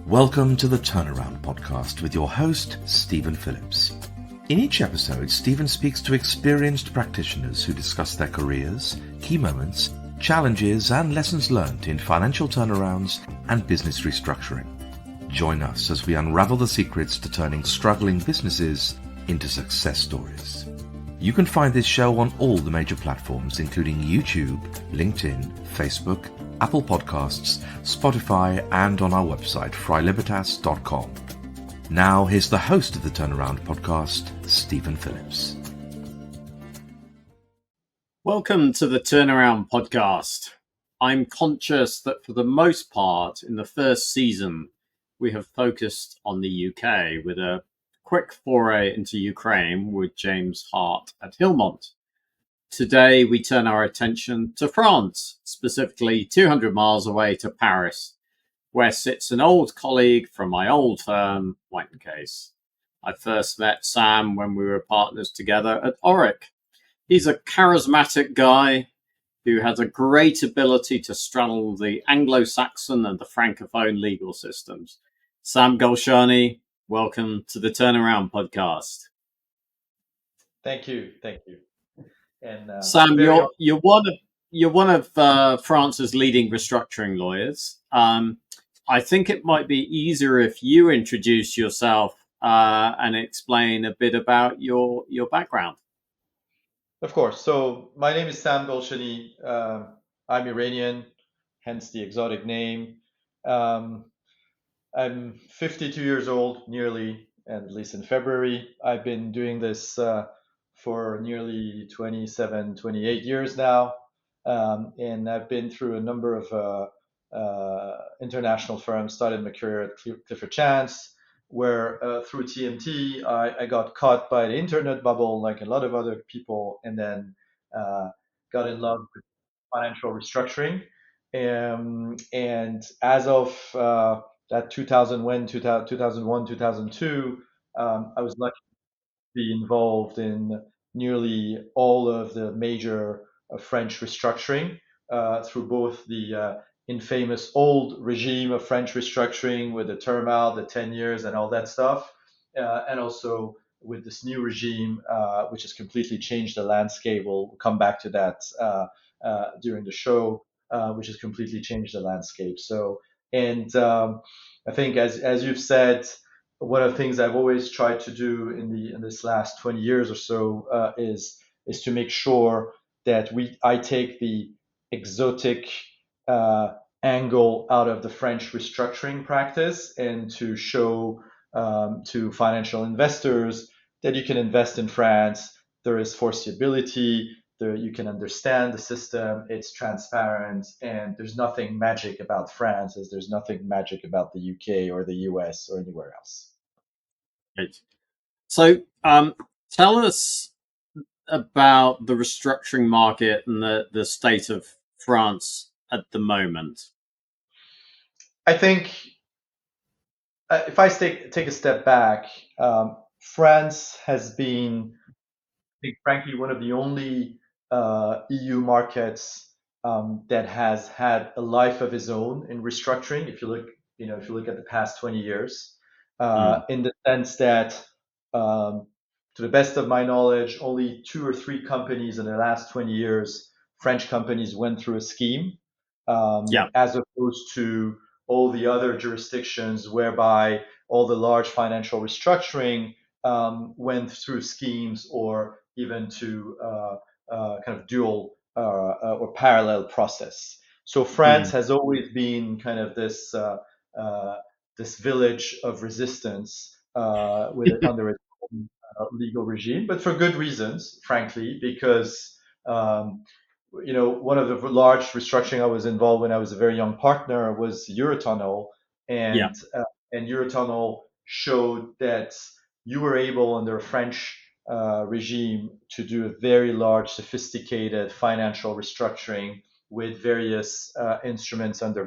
Welcome to the Turnaround Podcast with your host, Stephen Phillips. In each episode, Stephen speaks to experienced practitioners who discuss their careers, key moments, challenges, and lessons learned in financial turnarounds and business restructuring. Join us as we unravel the secrets to turning struggling businesses into success stories. You can find this show on all the major platforms, including YouTube, LinkedIn, Facebook, Apple Podcasts, Spotify, and on our website, freilibertas.com. Now, here's the host of the Turnaround Podcast, Stephen Phillips. Welcome to the Turnaround Podcast. I'm conscious that for the most part, in the first season, we have focused on the UK with a quick foray into Ukraine with James Hart at Hillmont. Today, we turn our attention to France, specifically 200 miles away to Paris, where sits an old colleague from my old firm, White & Case. I first met Sam when we were partners together at Valourec. He's a charismatic guy who has a great ability to straddle the Anglo-Saxon and the Francophone legal systems. Saam Golshani, welcome to the Turnaround Podcast. Thank you. And Sam, you're one of France's leading restructuring lawyers. I think it might be easier if you introduce yourself and explain a bit about your background. Of course. So my name is Saam Golshani. I'm Iranian, hence the exotic name. I'm 52 years old, nearly, and at least in February. I've been doing this for nearly 27, 28 years now. And I've been through a number of international firms, started my career at Clifford Chance, where through TMT, I got caught by the internet bubble like a lot of other people, and then got in love with financial restructuring. And as of that 2001, 2002, I was lucky to be involved in nearly all of the major French restructuring through both the infamous old regime of French restructuring with the term out, the 10 years and all that stuff, and also with this new regime, which has completely changed the landscape. We'll come back to that during the show, which has completely changed the landscape. So, and I think as you've said, one of the things I've always tried to do in this last 20 years or so is to make sure that I take the exotic angle out of the French restructuring practice, and to show to financial investors that you can invest in France. There is foreseeability. You can understand the system. It's transparent, and there's nothing magic about France, as there's nothing magic about the UK or the US or anywhere else. Right. So tell us about the restructuring market and the state of France at the moment. I think if I take a step back, France has been, I think, frankly, one of the only EU markets that has had a life of its own in restructuring. If you look at the past 20 years, in the sense that, to the best of my knowledge, only 2 or 3 companies in the last 20 years, French companies, went through a scheme, as opposed to all the other jurisdictions whereby all the large financial restructuring went through schemes, or even to kind of dual or parallel process. So France has always been kind of this this village of resistance under its own legal regime, but for good reasons, frankly, because one of the large restructuring I was involved when I was a very young partner was Eurotunnel, and Eurotunnel showed that you were able, under a French regime, to do a very large, sophisticated financial restructuring with various instruments under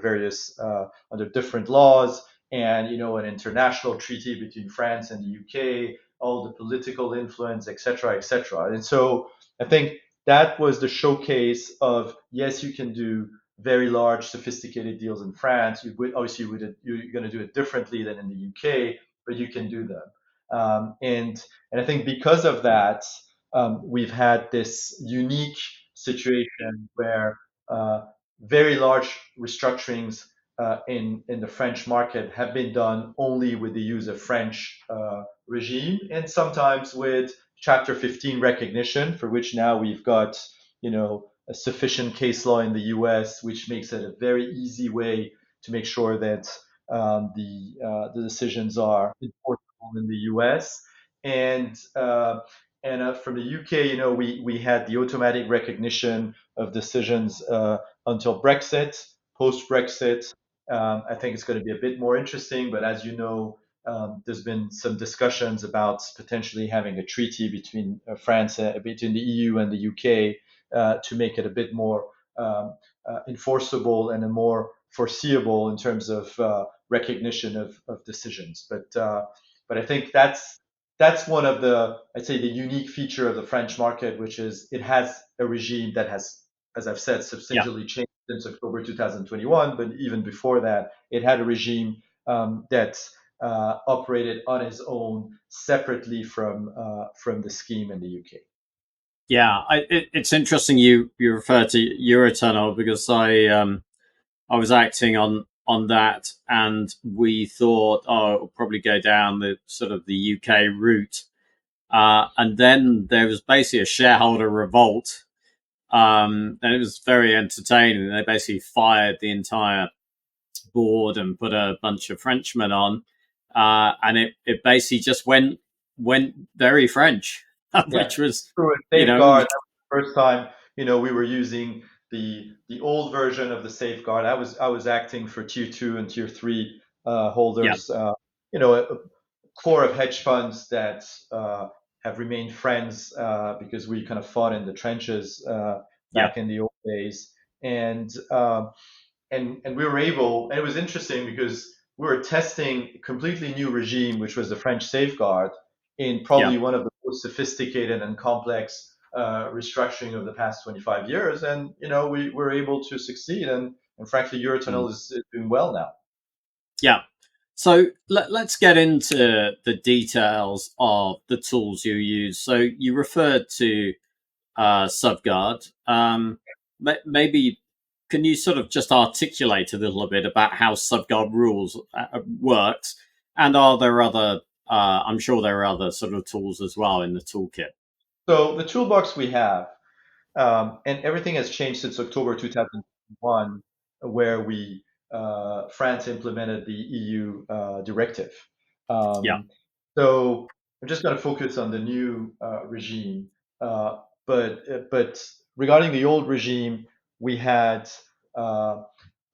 different laws, and an international treaty between France and the UK, all the political influence, etc., etc. And so I think that was the showcase of, yes, you can do very large, sophisticated deals in France. You would obviously you're going to do it differently than in the UK, but you can do them. And I think because of that, we've had this unique situation where very large restructurings in the French market have been done only with the use of French regime, and sometimes with Chapter 15 recognition, for which now we've got a sufficient case law in the US, which makes it a very easy way to make sure that the decisions are enforceable in the US. And from the UK, we had the automatic recognition of decisions until Brexit. Post Brexit, I think it's going to be a bit more interesting. But as you know, there's been some discussions about potentially having a treaty between France, between the EU and the UK, to make it a bit more enforceable and a more foreseeable in terms of recognition of decisions. But I think that's one of the, I'd say, the unique feature of the French market, which is it has a regime that has, as I've said, Yeah. substantially changed since October 2021. But even before that, it had a regime that operated on its own separately from the scheme in the UK. Yeah, it's interesting you refer to Eurotunnel because I was acting on that, and we thought, oh, it'll probably go down the sort of the UK route, and then there was basically a shareholder revolt, and it was very entertaining. They basically fired the entire board and put a bunch of Frenchmen on, and it basically just went very French, Yeah, which was, through a you know, safeguard. That was the first time, we were using the old version of the safeguard. I was acting for tier two and tier three yeah, holders. A core of hedge funds that have remained friends because we kind of fought in the trenches yeah, back in the old days, and um, and we were able. And it was interesting because we were testing a completely new regime, which was the French safeguard, in yeah. probably one of the most sophisticated and complex restructuring of the past 25 years, and we were able to succeed, and frankly, Mm. Eurotunnel is doing well now. Yeah. So let's get into the details of the tools you use. So you referred to Subguard. Maybe can you sort of just articulate a little bit about how Subguard rules works, and are there other? I'm sure there are other sort of tools as well in the toolkit. So the toolbox we have, and everything has changed since October 2001, where France implemented the EU directive. Yeah, So I'm just going to focus on the new regime. Uh, but regarding the old regime, we had uh,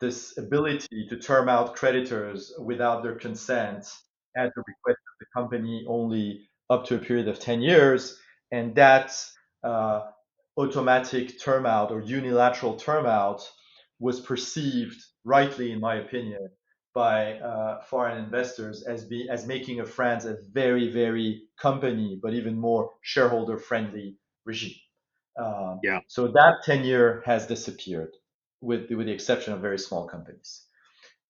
this ability to term out creditors without their consent at the request of the company only up to a period of 10 years. And that uh, automatic term out or unilateral term out was perceived, rightly in my opinion, by foreign investors as making of France a very, very company, but even more shareholder friendly regime. yeah, So that tenure has disappeared, with the exception of very small companies.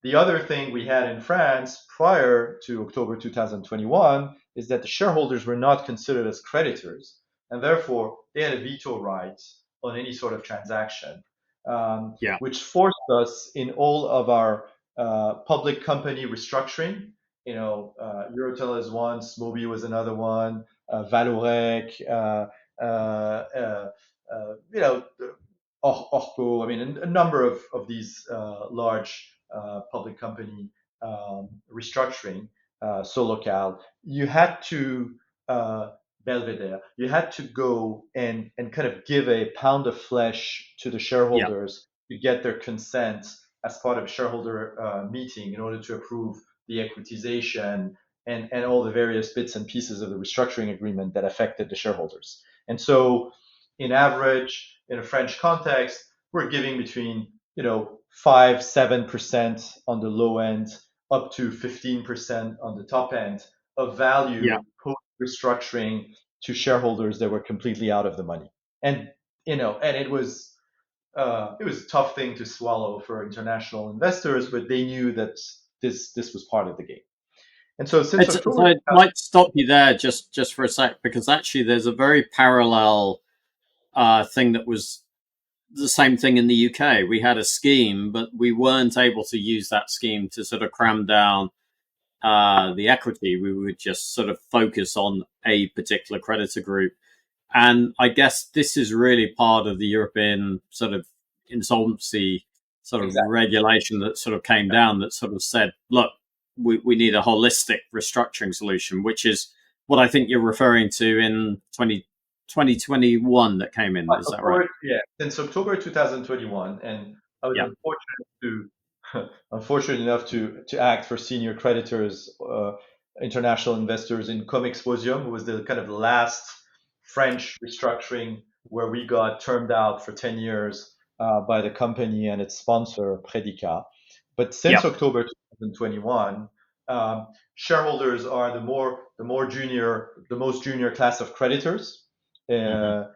The other thing we had in France prior to October 2021 is that the shareholders were not considered as creditors, and therefore they had a veto right on any sort of transaction, yeah, which forced us in all of our public company restructuring. Eurotunnel is one, Smoby was another one, Valourec, Orco. I mean, a number of these large public company restructuring, Solocal, you had to Belvedere, you had to go and kind of give a pound of flesh to the yeah, shareholders to get their consent as part of a shareholder meeting in order to approve the equitization and all the various bits and pieces of the restructuring agreement that affected the shareholders. And so, in average, in a French context, we're giving between 5-7% on the low end, up to 15% on the top end of yeah, value post restructuring to shareholders that were completely out of the money. And and it was it was a tough thing to swallow for international investors, but they knew that this was part of the game. And so since So October, I'd like to stop you there just for a sec, because actually there's a very parallel thing that was the same thing in the UK. We had a scheme, but we weren't able to use that scheme to sort of cram down the equity. We would just sort of focus on a particular creditor group. And I guess this is really part of the European sort of insolvency sort of exactly. regulation that sort of came down that sort of said, look, we need a holistic restructuring solution, which is what I think you're referring to in 2021 that came in. Is that right? Yeah, since October 2021, and I was Yeah. unfortunate enough to act for senior creditors, international investors in Comexposium, who was the kind of the last French restructuring where we got termed out for 10 years by the company and its sponsor, Predica. But since Yeah. October 2021, shareholders are the most junior class of creditors Mm-hmm.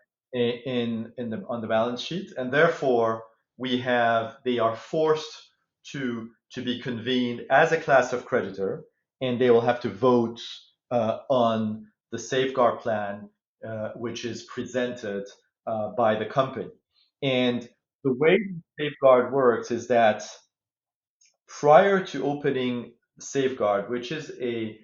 on the balance sheet, and therefore they are forced to be convened as a class of creditor, and they will have to vote on the safeguard plan, which is presented by the company. And the way safeguard works is that prior to opening safeguard, which is a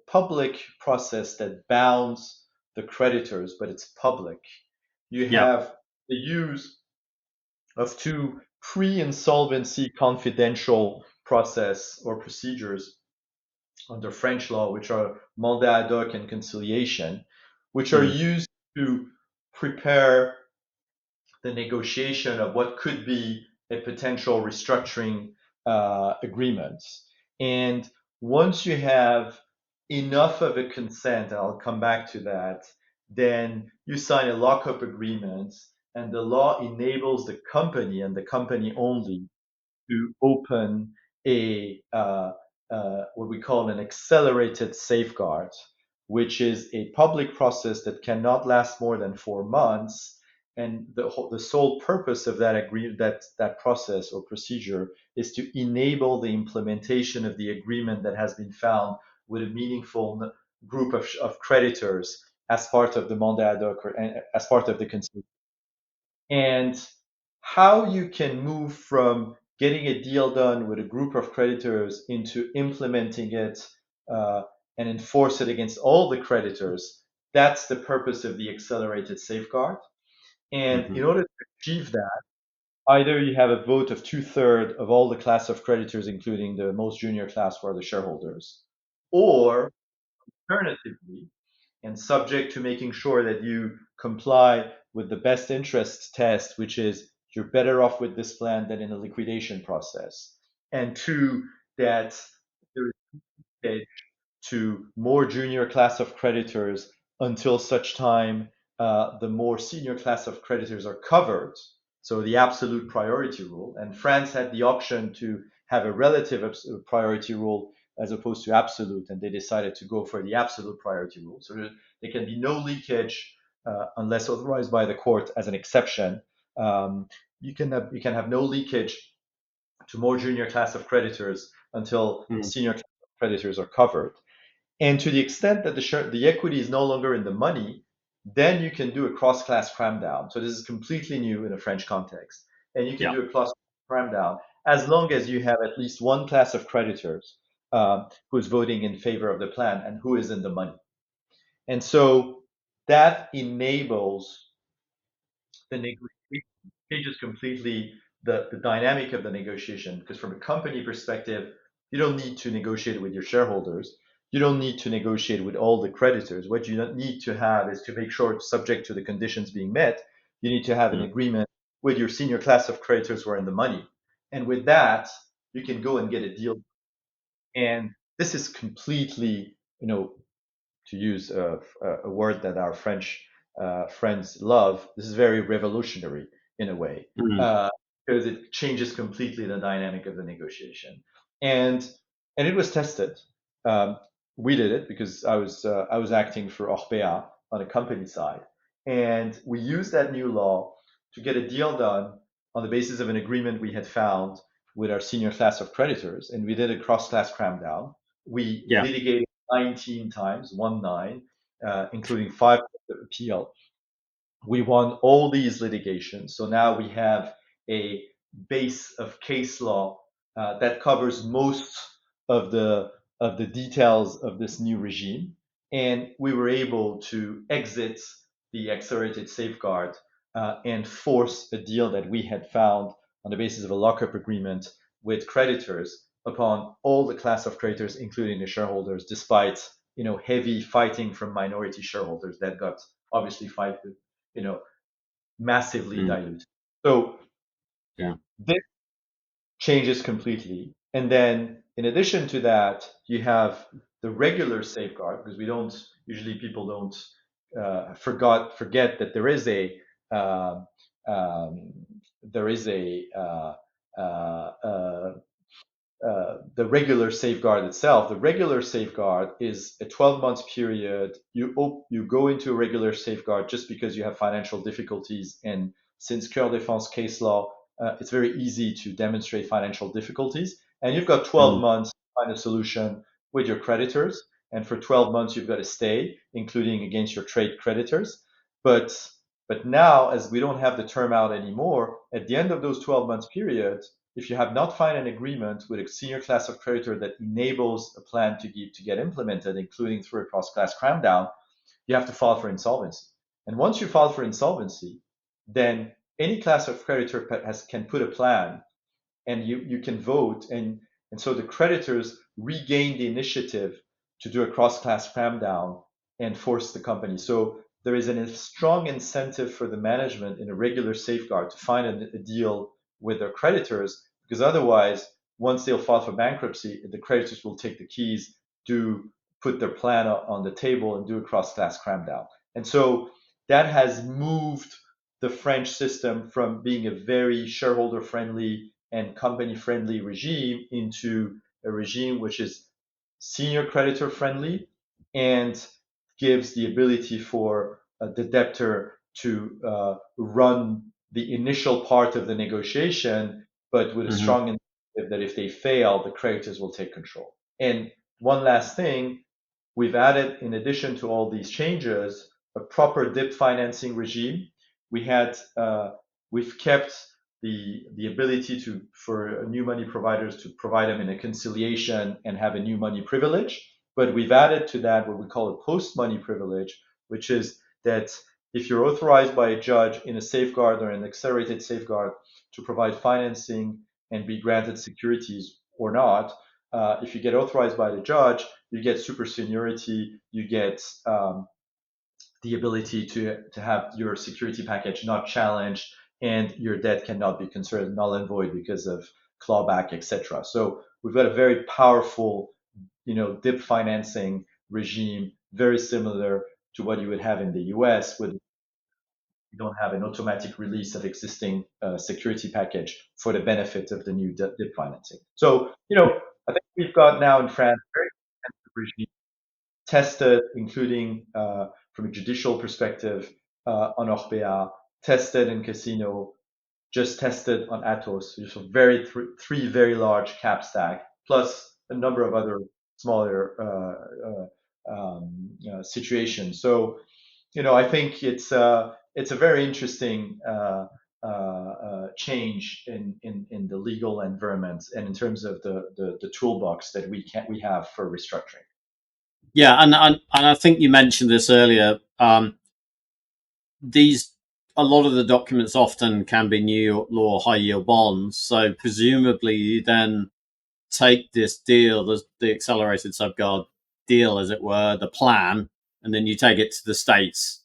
public process that bounds the creditors, but it's public. You Yeah. have the use of two pre-insolvency confidential process or procedures under French law, which are mandat ad hoc and conciliation, which are Mm. used to prepare the negotiation of what could be a potential restructuring agreement. And once you have enough of a consent, and I'll come back to that, then you sign a lockup agreement, and the law enables the company and the company only to open what we call an accelerated safeguard, which is a public process that cannot last more than 4 months. And the sole purpose of that process or procedure is to enable the implementation of the agreement that has been found with a meaningful group of creditors as part of the mandat ad hoc or as part of the conciliation. And how you can move from getting a deal done with a group of creditors into implementing it uh, and enforce it against all the creditors, that's the purpose of the accelerated safeguard. And Mm-hmm. in order to achieve that, either you have a vote of 2/3 of all the class of creditors, including the most junior class who are the shareholders, or alternatively, and subject to making sure that you comply with the best interest test, which is you're better off with this plan than in a liquidation process. And two, that there is to more junior class of creditors until such time the more senior class of creditors are covered. So the absolute priority rule. And France had the option to have a relative priority rule as opposed to absolute, and they decided to go for the absolute priority rule. So there can be no leakage unless authorized by the court as an exception. You can have no leakage to more junior class of creditors until the Mm. senior class of creditors are covered. And to the extent that the equity is no longer in the money, then you can do a cross-class cram down. So this is completely new in a French context. And you can Yeah. do a cross cram down as long as you have at least one class of creditors who is voting in favor of the plan and who is in the money. And so that enables the negotiation, changes completely the dynamic of the negotiation. Because from a company perspective, you don't need to negotiate with your shareholders. You don't need to negotiate with all the creditors. What you need to have is to make sure it's subject to the conditions being met. You need to have an Mm. agreement with your senior class of creditors who are in the money. And with that, you can go and get a deal. And this is completely, to use a word that our French friends love, this is very revolutionary in a way, Mm. uh, because it changes completely the dynamic of the negotiation. And it was tested. Um, we did it because I was acting for Orpea on a company side, and we used that new law to get a deal done on the basis of an agreement we had found with our senior class of creditors, and we did a cross-class cram down. We Yeah. litigated 19 times, 19, including 5 appeal. We won all these litigations. So now we have a base of case law that covers most of the details of this new regime, and we were able to exit the accelerated safeguard and force a deal that we had found on the basis of a lockup agreement with creditors upon all the class of creditors, including the shareholders, despite heavy fighting from minority shareholders that got obviously fighted, massively diluted. So Yeah. this changes completely. And then in addition to that, you have the regular safeguard, because people don't forget that there is a uh, the regular safeguard itself. The regular safeguard is a 12-month period. You go into a regular safeguard just because you have financial difficulties, and since Cœur Défense case law, it's very easy to demonstrate financial difficulties, and you've got 12 months to find a solution with your creditors, and for 12 months you've got to stay, including against your trade creditors. But now, as we don't have the term out anymore, at the end of those 12 months periods, if you have not found an agreement with a senior class of creditor that enables a plan to get implemented, including through a cross-class cram down, you have to file for insolvency. And once you file for insolvency, then any class of creditor can put a plan, and you can vote, and so the creditors regain the initiative to do a cross-class cram down and force the company. So there is a strong incentive for the management in a regular safeguard to find a deal with their creditors, because otherwise, once they'll file for bankruptcy, the creditors will take the keys, put their plan on the table, and do a cross-class cram down. And so that has moved the French system from being a very shareholder-friendly and company-friendly regime into a regime which is senior creditor-friendly and gives the ability for the debtor to run the initial part of the negotiation, but with a strong incentive that if they fail, the creditors will take control. And one last thing, we've added, in addition to all these changes, a proper DIP financing regime. We've kept the ability for new money providers to provide them in a conciliation and have a new money privilege. But we've added to that what we call a post-money privilege, which is that if you're authorized by a judge in a safeguard or an accelerated safeguard to provide financing and be granted securities or not, if you get authorized by the judge, you get super seniority, you get the ability to have your security package not challenged, and your debt cannot be considered null and void because of clawback, etc. So we've got a very powerful, DIP financing regime, very similar to what you would have in the US, with you don't have an automatic release of existing security package for the benefit of the new DIP financing. So, I think we've got now in France a very expensive regime tested, including from a judicial perspective on Orpea, tested in Casino, just tested on Atos. So three very large cap stack, plus a number of other smaller situations. So, I think it's a very interesting change in the legal environment and in terms of the toolbox that we have for restructuring. Yeah, and I think you mentioned this earlier. A lot of the documents often can be new law high yield bonds. So presumably you then take this deal, the accelerated safeguard deal, as it were, the plan, and then you take it to the States.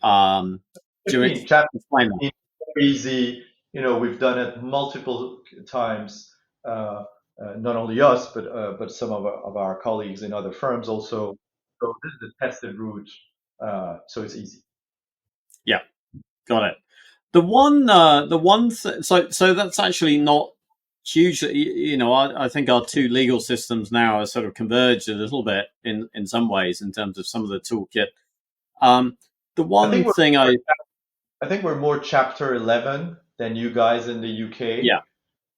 Do you explain that? Easy. We've done it multiple times. Not only us, but some of our colleagues in other firms also. So this is a tested route, so it's easy. Yeah, got it. So that's actually not hugely. I think our two legal systems now are sort of converged a little bit in some ways in terms of some of the toolkit. The one thing I think we're more Chapter 11 than you guys in the UK. Yeah.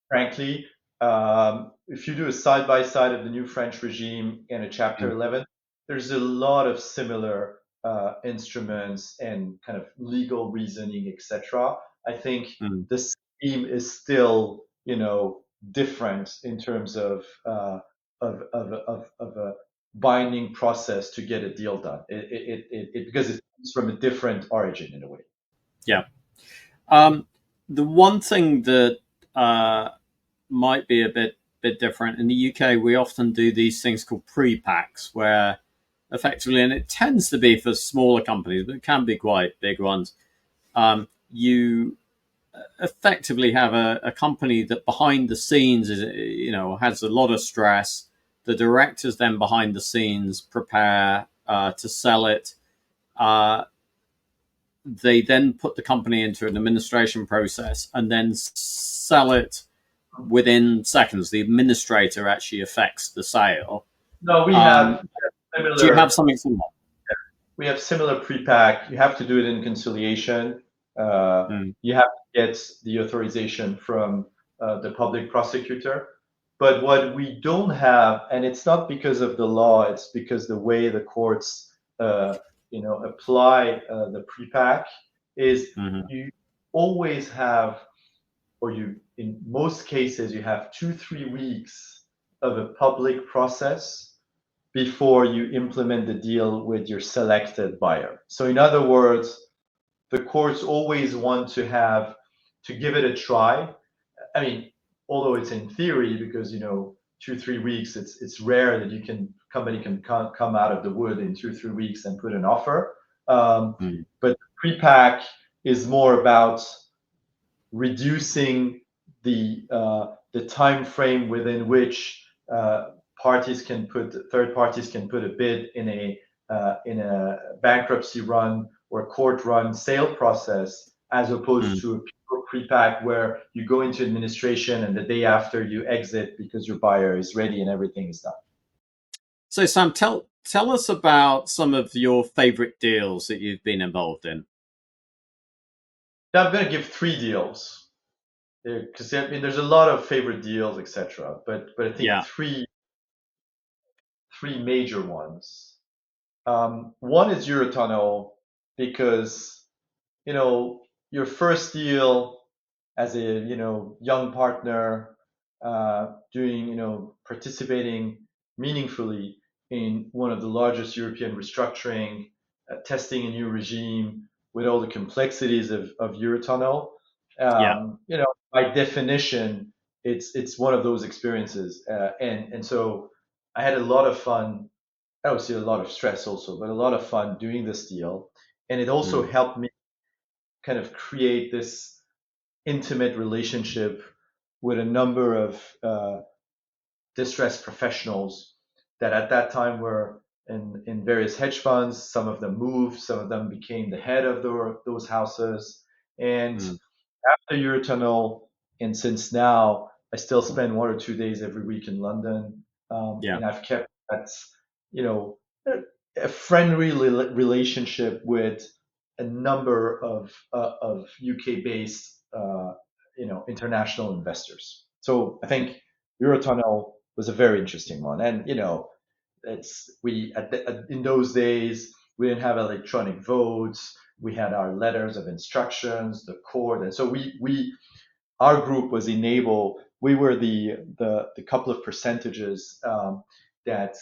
Frankly, if you do a side by side of the new French regime and a Chapter Mm, 11, there's a lot of similar instruments and kind of legal reasoning, etc. I think mm. the scheme is still, different in terms of a binding process to get a deal done. Because it comes from a different origin in a way. Yeah. Um, the one thing that might be a bit different in the UK, we often do these things called pre-packs, where effectively, and it tends to be for smaller companies, but it can be quite big ones. You effectively have a company that behind the scenes is, has a lot of stress. The directors then behind the scenes prepare to sell it. Uh, they then put the company into an administration process and then sell it within seconds. The administrator actually affects the sale. No, we have Um, do you have similar. something similar? We have similar pre-pack. You have to do it in conciliation. Mm, You have to get the authorization from the public prosecutor. But what we don't have, and it's not because of the law, it's because the way the courts, apply the pre-pack is mm-hmm, you always have, or in most cases, you have 2-3 weeks of a public process before you implement the deal with your selected buyer. So in other words, the courts always want to give it a try. I mean, although it's in theory, because 2-3 weeks, it's rare that company can come out of the wood in 2-3 weeks and put an offer. mm, But pre-pack is more about reducing the time frame within which third parties can put a bid in a bankruptcy run or court run sale process, as opposed mm. to a pure pre-pack where you go into administration and the day after you exit because your buyer is ready and everything is done. So, Sam, tell us about some of your favorite deals that you've been involved in. Now I'm going to give 3 deals because I mean there's a lot of favorite deals, etc. But I think Yeah, three major ones. One is Eurotunnel because you know your first deal as a young partner, doing participating meaningfully in one of the largest European restructuring, testing a new regime with all the complexities of Eurotunnel. yeah, By definition, it's one of those experiences, and so I had a lot of fun. Obviously, a lot of stress also, but a lot of fun doing this deal, and it also mm, helped me kind of create this intimate relationship with a number of distressed professionals that at that time were in various hedge funds. Some of them moved, some of them became the head of those houses. And mm, after Eurotunnel, and since now, I still spend 1 or 2 days every week in London, yeah, and I've kept that, you know, a friendly relationship with a number of UK based, international investors. So I think Eurotunnel was a very interesting one, and it's we in those days we didn't have electronic votes. We had our letters of instructions, the court, and so we our group was enabled. We were the couple of percentages that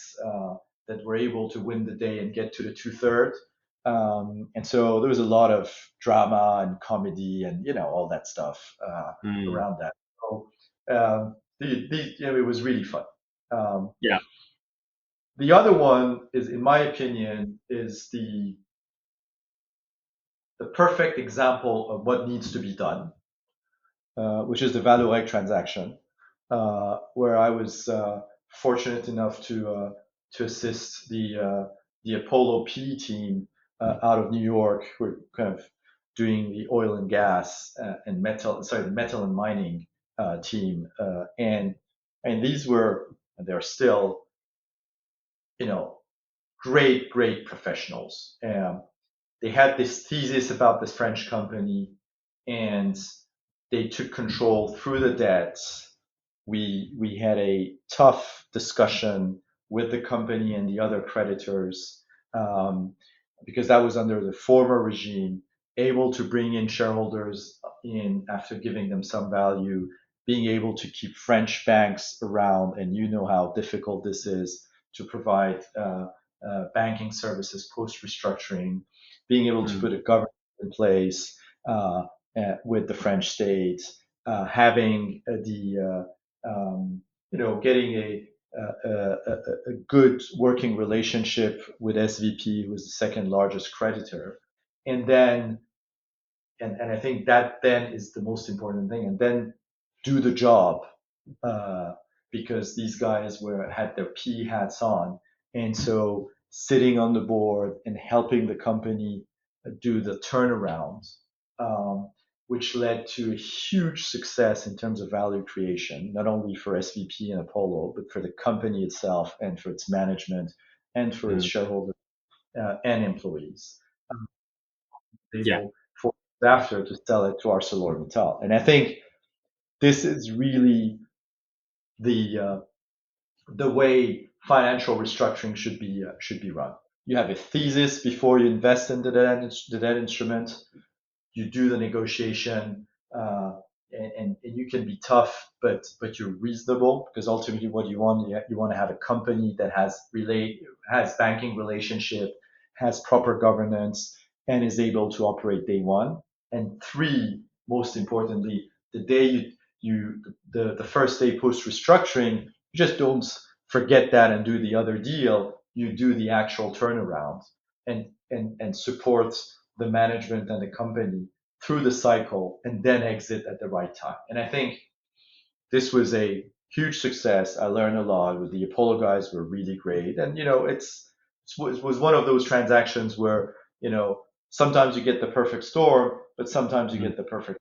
that were able to win the day and get to the 2/3. And so there was a lot of drama and comedy and all that stuff mm, around that. So it was really fun. Um, yeah, the other one is, in my opinion, is the perfect example of what needs to be done, which is the Valourec transaction, where I was fortunate enough to assist the Apollo P team out of New York, who are kind of doing the oil and gas and the metal and mining team, and they're still, you know, great professionals. they had this thesis about this French company, and they took control through the debts. We had a tough discussion with the company and the other creditors, because that was under the former regime, able to bring in shareholders in after giving them some value, being able to keep French banks around, and you know how difficult this is to provide banking services post restructuring, being able to put a government in place with the French state, having getting a good working relationship with SVP, who was the second largest creditor, and then and I think that then is the most important thing, and then do the job, uh, because these guys had their P hats on, and so sitting on the board and helping the company do the turnaround, um, which led to a huge success in terms of value creation, not only for SVP and Apollo, but for the company itself and for its management and for its Mm. shareholders and employees. Yeah. Able for after to sell it to ArcelorMittal, and I think this is really the the way financial restructuring should be run. You have a thesis before you invest in the debt instrument. You do the negotiation, and you can be tough, but you're reasonable, because ultimately what you want to have a company that has banking relationship, has proper governance, and is able to operate day one. And three, most importantly, the day the first day post restructuring, you just don't forget that and do the other deal. You do the actual turnaround and support the management and the company through the cycle, and then exit at the right time. And I think this was a huge success. I learned a lot. With the Apollo guys were really great, and it was one of those transactions where sometimes you get the perfect storm, but sometimes you Mm. get the perfect.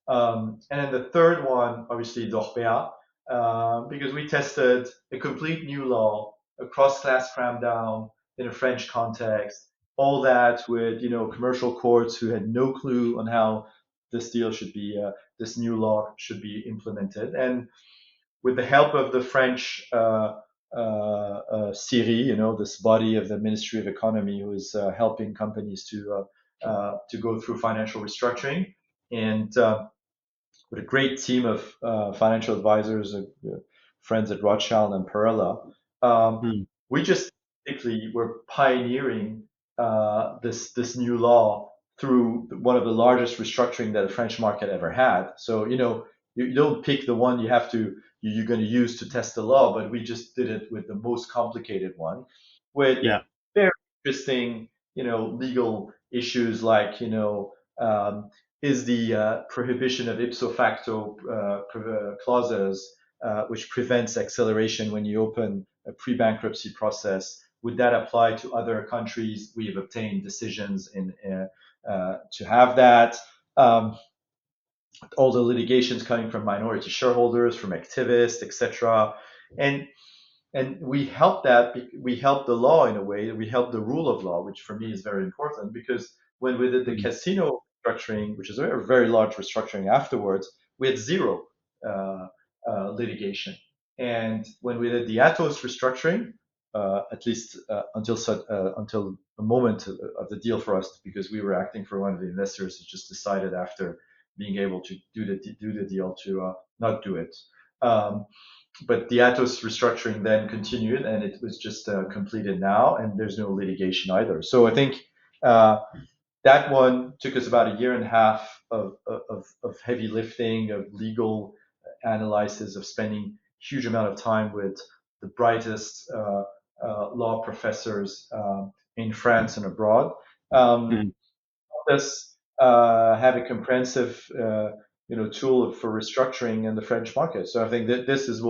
And then the third one, obviously, Dorpea, because we tested a complete new law, a cross-class cram down in a French context, all that with commercial courts who had no clue on how this new law should be implemented, and with the help of the French CIRI, this body of the Ministry of Economy, who is helping companies to go through financial restructuring, and with a great team of financial advisors, friends at Rothschild and Perella. Mm. We just basically were pioneering this new law through one of the largest restructuring that the French market ever had. So you don't pick the one you're going to use to test the law, but we just did it with the most complicated one, with Yeah. very interesting legal issues like is the prohibition of ipso facto clauses, which prevents acceleration when you open a pre-bankruptcy process. Would that apply to other countries? We have obtained decisions to have that. All the litigations coming from minority shareholders, from activists, etc. And we help the law in a way. We help the rule of law, which for me is very important, because when we did the Mm. casino restructuring, which is a very large restructuring afterwards, we had zero litigation. And when we did the Atos restructuring, at least until a moment of the deal for us, because we were acting for one of the investors who just decided after being able to do the deal to not do it. But the Atos restructuring then continued, and it was just completed now, and there's no litigation either. So I think that one took us about a year and a half of heavy lifting, of legal analysis, of spending huge amount of time with the brightest law professors in France and abroad. Mm. Us have a comprehensive tool for restructuring in the French market. So I think that this was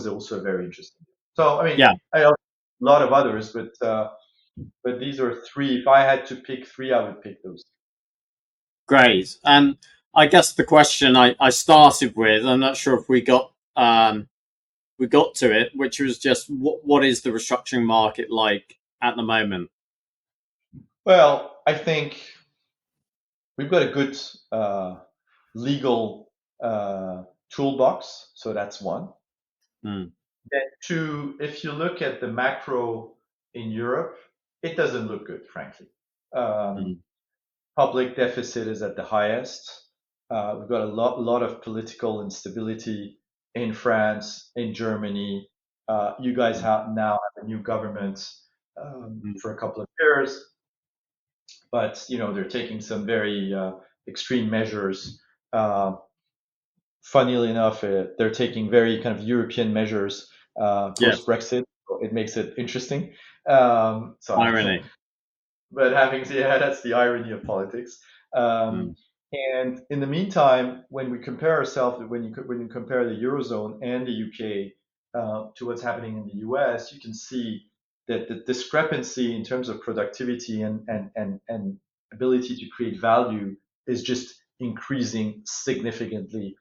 also very interesting. So I mean, Yeah. I have a lot of others, but these are three. If I had to pick three, I would pick those. Great. And I guess the question I started with, I'm not sure if we got to it, which was just what is the restructuring market like at the moment? Well, I think we've got a good legal toolbox, so that's one. Mm. Then two, if you look at the macro in Europe, it doesn't look good, frankly. Mm. Public deficit is at the highest. We've got a lot of political instability in France, in Germany. You guys now have a new government Mm. for a couple of years, but they're taking some very extreme measures. Uh, Funnily enough, they're taking very kind of European measures Yes. post Brexit. So it makes it interesting. So, Irony. but that's the irony of politics. Um, Mm. and in the meantime, when we compare ourselves, when you compare the eurozone and the UK to what's happening in the US, you can see that the discrepancy in terms of productivity and ability to create value is just increasing significantly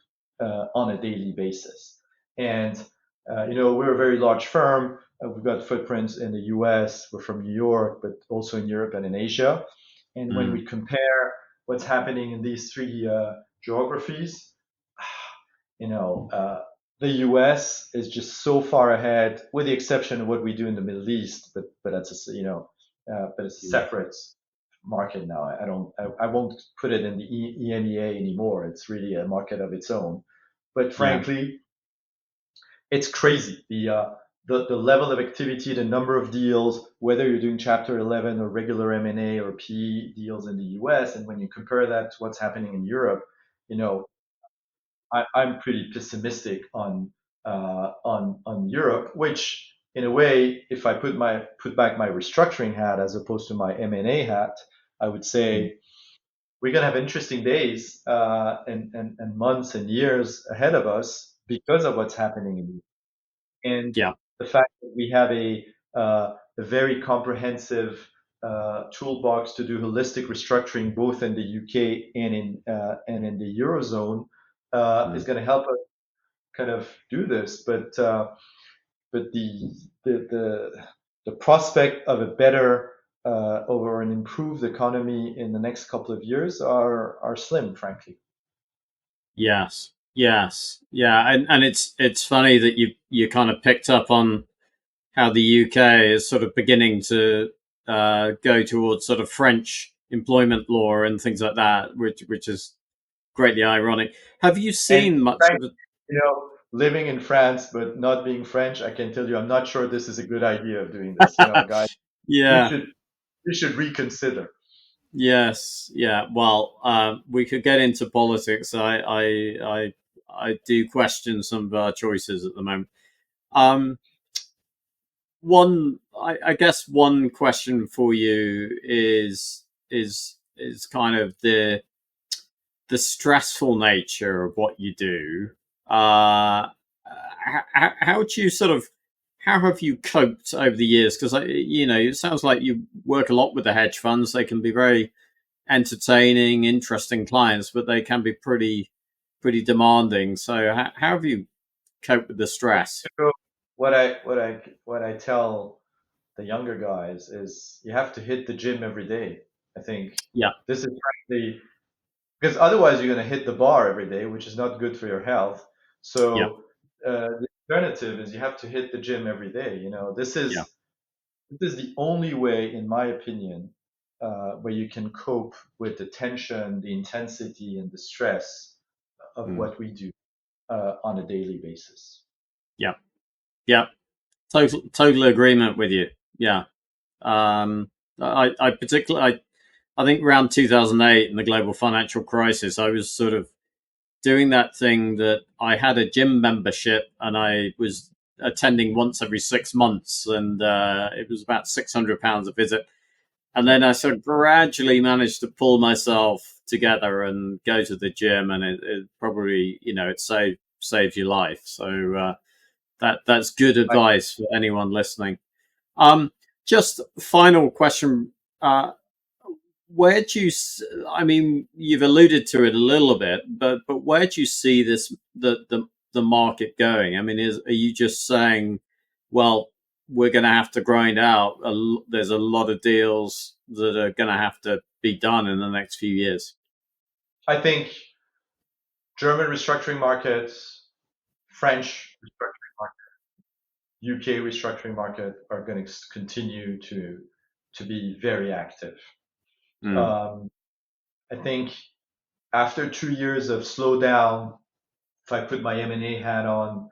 on a daily basis. And we're a very large firm. We've got footprints in the US. We're from New York, but also in Europe and in Asia. And when Mm. we compare what's happening in these three geographies, you know, the US is just so far ahead, with the exception of what we do in the Middle East. But that's but it's a Mm. separate market now. I won't put it in the EMEA anymore. It's really a market of its own. But Yeah. frankly, it's crazy. The level of activity, the number of deals, whether you're doing Chapter 11 or regular M&A or PE deals in the US, and when you compare that to what's happening in Europe, you know, I'm pretty pessimistic on Europe, which in a way, if I put back my restructuring hat as opposed to my M&A hat, I would Mm. say we're going to have interesting days and months and years ahead of us because of what's happening in and Yeah. the fact that we have a very comprehensive toolbox to do holistic restructuring both in the UK and in the eurozone is Mm. going to help us kind of do this. But the prospect of a better or an improved economy in the next couple of years are slim, frankly. Yes. Yes. Yeah. And it's funny that you kind of picked up on how the UK is sort of beginning to go towards sort of French employment law and things like that, which is greatly ironic. Have you And seen much frankly, of it? living in France but not being French, I can tell you, I'm not sure this is a good idea of doing this. Guys, you Yeah. should you should reconsider. Yes. Yeah. Well, we could get into politics. I do question some of our choices at the moment. Um, I guess one question for you is kind of the stressful nature of what you do. How do you sort of how have you coped over the years? Because it sounds like you work a lot with the hedge funds. They can be very entertaining, interesting clients, but they can be pretty demanding. So how have you coped with the stress? So what I tell the younger guys is you have to hit the gym every day. I think Yeah, this is frankly because otherwise you're going to hit the bar every day, which is not good for your health. yeah, So the alternative is you have to hit the gym every day. yeah. This is the only way, in my opinion, where you can cope with the tension, the intensity, and the stress of Mm. what we do on a daily basis. Yeah, yeah. Total agreement with you. Yeah. I particularly, I think around 2008 in the global financial crisis, I was sort of doing that thing that I had a gym membership and I was attending once every 6 months, and it was about £600 a visit. And then I sort of gradually managed to pull myself together and go to the gym, and it probably, it saved your life. So that's good I, advice for anyone listening. Um, just final question. Where do you? I mean, you've alluded to it a little bit, but where do you see the market going? I mean, are you just saying, well, we're going to have to grind out. There's a lot of deals that are going to have to be done in the next few years. I think German restructuring markets, French restructuring market, UK restructuring market are going to continue to be very active. I think after 2 years of slowdown, if I put my M&A hat on,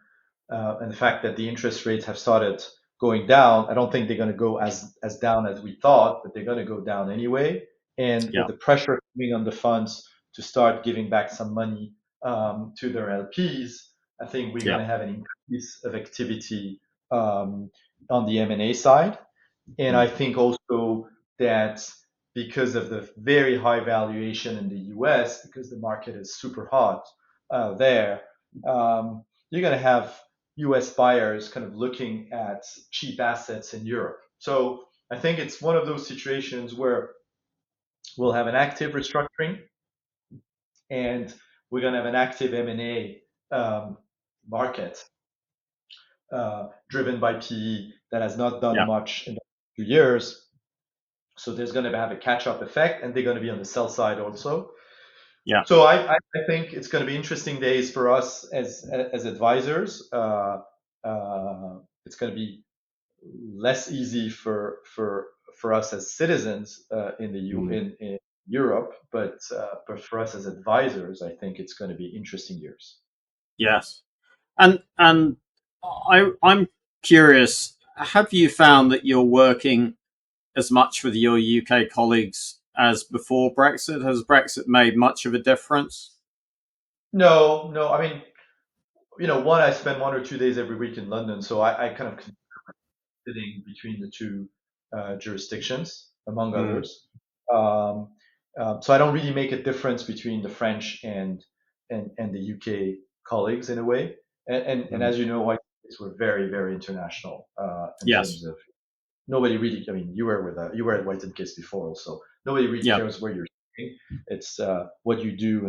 and the fact that the interest rates have started going down, I don't think they're going to go as down as we thought, but they're going to go down anyway. And with the pressure coming on the funds to start giving back some money to their LPs, I think we're going to have an increase of activity on the M&A side. And I think also that because of the very high valuation in the US, because the market is super hot there, you're going to have US buyers kind of looking at cheap assets in Europe. So I think it's one of those situations where we'll have an active restructuring and we're going to have an active M&A market driven by PE that has not done much in the last few years. So there's going to have a catch-up effect, and they're going to be on the sell side also. Yeah. So I think it's going to be interesting days for us as advisors. It's going to be less easy for us as citizens in Europe, but for us as advisors, I think it's going to be interesting years. Yes, and I'm curious. Have you found that you're working as much with your UK colleagues as before Brexit? Has Brexit made much of a difference? No. I mean, one, I spend 1 or 2 days every week in London, so I kind of consider sitting between the two jurisdictions, among others. So I don't really make a difference between the French and the UK colleagues in a way. And as you know, white case were very, very international in terms of nobody really. I mean, you were at White and Case before, also. Nobody really cares where you're sitting. It's what you do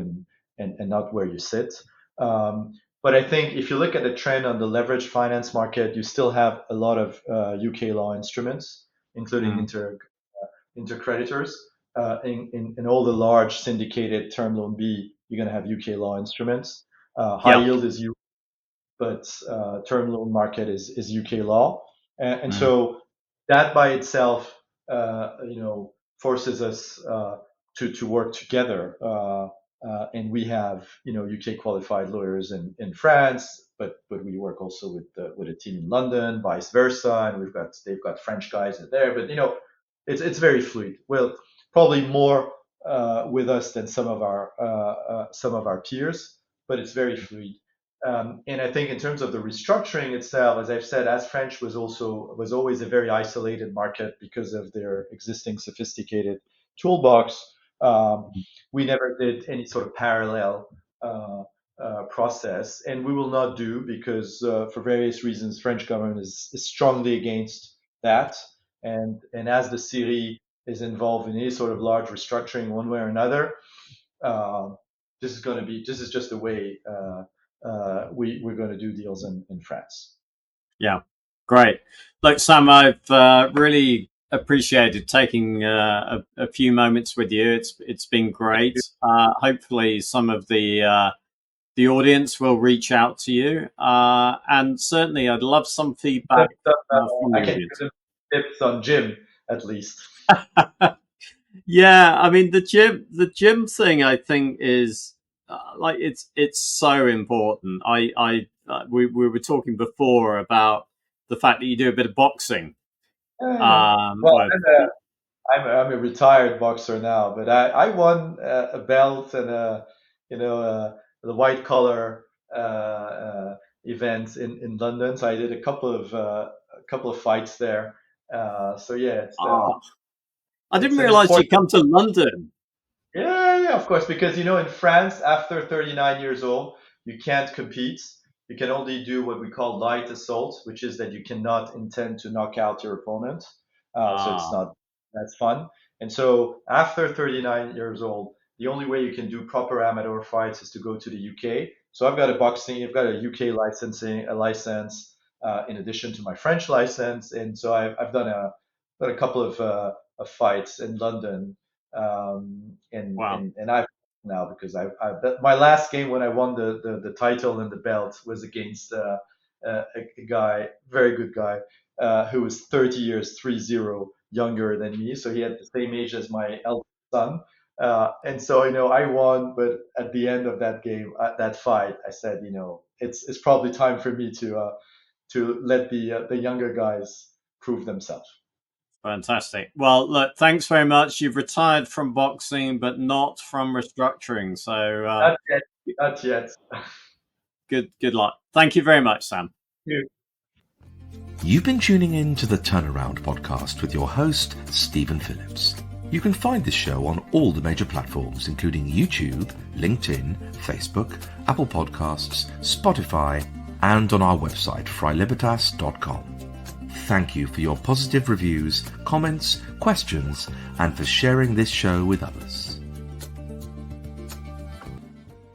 and not where you sit. But I think if you look at the trend on the leveraged finance market, you still have a lot of UK law instruments, including intercreditors. In all the large syndicated term loan B, you're going to have UK law instruments. High yield is U, but term loan market is UK law, and so that by itself, forces us to work together. And we have, UK qualified lawyers in France, but we work also with a team in London, vice versa, and they've got French guys there. But it's very fluid. Well, probably more with us than some of our peers, but it's very fluid. And I think in terms of the restructuring itself, as I've said, as French was always a very isolated market because of their existing sophisticated toolbox. We never did any sort of parallel process, and we will not do because for various reasons, French government is strongly against that. And as the Syrie is involved in any sort of large restructuring one way or another, this is just the way we're going to do deals in France. Yeah, great. Look, Sam, I've really appreciated taking a few moments with you. It's been great. Hopefully, some of the audience will reach out to you, and certainly, I'd love some feedback from I the can audience. give them tips on gym at least. Yeah, I mean the gym thing, I think is it's so important. We were talking before about the fact that you do a bit of boxing. Well, I'm a retired boxer now, but I won a belt and the white collar events in London. So I did a couple of fights there. So yeah, I didn't realize you'd come to London. Yeah, of course, because in France, after 39 years old, you can't compete. You can only do what we call light assault, which is that you cannot intend to knock out your opponent. So it's not that's fun. And so after 39 years old, the only way you can do proper amateur fights is to go to the UK. So I've got a UK license. in addition to my French license. And so I've done a couple of fights in London, Wow. and I've now because my last game when I won the title and the belt was against a guy, very good guy, who was 30 years, 3-0 younger than me. So he had the same age as my eldest son. And so, I won, but at the end of that game, that fight, I said, it's probably time for me to let the younger guys prove themselves. Fantastic. Well, look, thanks very much. You've retired from boxing, but not from restructuring. So Not yet. Not yet. good luck. Thank you very much, Sam. Thank you. You've been tuning in to the Turnaround podcast with your host, Stephen Phillips. You can find this show on all the major platforms, including YouTube, LinkedIn, Facebook, Apple Podcasts, Spotify, and on our website, freilibertas.com. Thank you for your positive reviews, comments, questions, and for sharing this show with others.